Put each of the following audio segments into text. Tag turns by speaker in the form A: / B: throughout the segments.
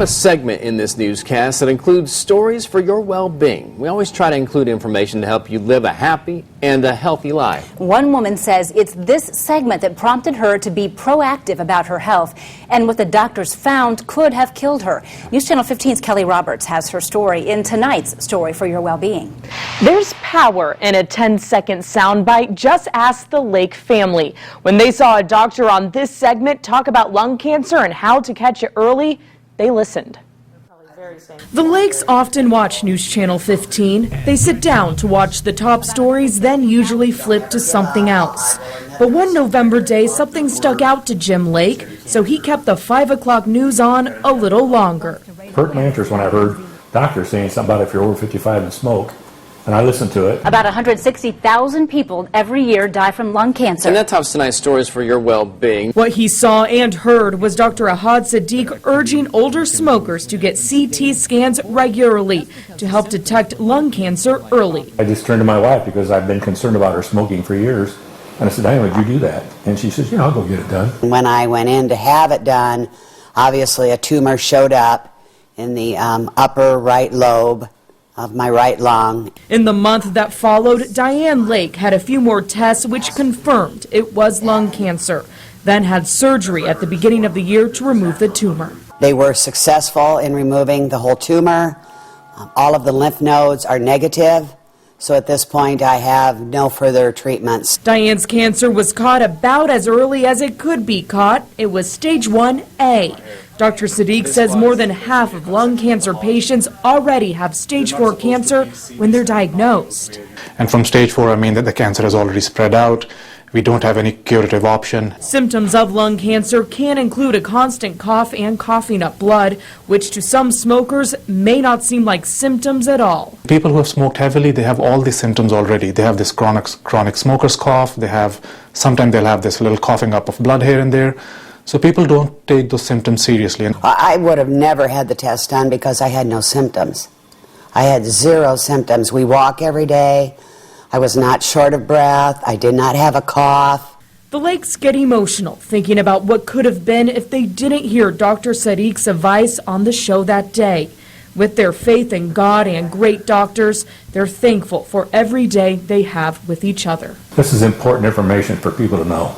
A: have a segment in this newscast that includes stories for your well-being. We always try to include information to help you live a happy and a healthy life.
B: One woman says it's this segment that prompted her to be proactive about her health, and what the doctors found could have killed her. News Channel 15's Kelly Roberts has her story in tonight's Story for Your Well-Being.
C: There's power in a 10-second soundbite. Just ask the Lake family. When they saw a doctor on this segment talk about lung cancer and how to catch it early, they listened.
D: The Lakes often watch News Channel 15. They sit down to watch the top stories, then usually flip to something else. But one November day, something stuck out to Jim Lake, so he kept the 5 o'clock news on a little longer.
E: Perked my interest when I heard doctors saying something about if you're over 55 and smoke. And I listened to it.
B: About 160,000 people every year die from lung cancer.
A: And that tops tonight's Stories for Your Well-Being.
D: What he saw and heard was Dr. Sadiq urging older smokers to get CT scans regularly to help detect lung cancer early.
E: I just turned to my wife because I've been concerned about her smoking for years. And I said, Diane, would you do that? And she says, yeah, I'll go get it done.
F: When I went in to have it done, obviously a tumor showed up in the upper right lobe of my right lung.
D: In the month that followed, Diane Lake had a few more tests which confirmed it was lung cancer, then had surgery at the beginning of the year to remove the tumor.
F: They were successful in removing the whole tumor. All of the lymph nodes are negative, so at this point I have no further treatments.
D: Diane's cancer was caught about as early as it could be caught. It was stage 1A. Dr. Sadiq says more than half of lung cancer patients already have stage 4 cancer when they're diagnosed.
G: And from stage 4, I mean that the cancer has already spread out. We don't have any curative option.
D: Symptoms of lung cancer can include a constant cough and coughing up blood, which to some smokers may not seem like symptoms at all.
G: People who have smoked heavily, they have all these symptoms already. They have this chronic smoker's cough. Sometimes they'll have this little coughing up of blood here and there. So people don't take those symptoms seriously.
F: I would have never had the test done because I had no symptoms. I had 0 symptoms. We walk every day. I was not short of breath. I did not have a cough.
D: The Lakes get emotional thinking about what could have been if they didn't hear Dr. Sadiq's advice on the show that day. With their faith in God and great doctors, they're thankful for every day they have with each other.
E: This is important information for people to know.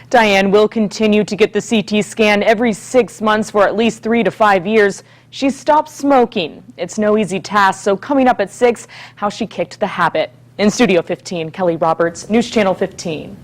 C: Diane will continue to get the CT scan every 6 months for at least 3 to 5 years. She stopped smoking. It's no easy task, so coming up at 6, how she kicked the habit. In Studio 15, Kelly Roberts, News Channel 15.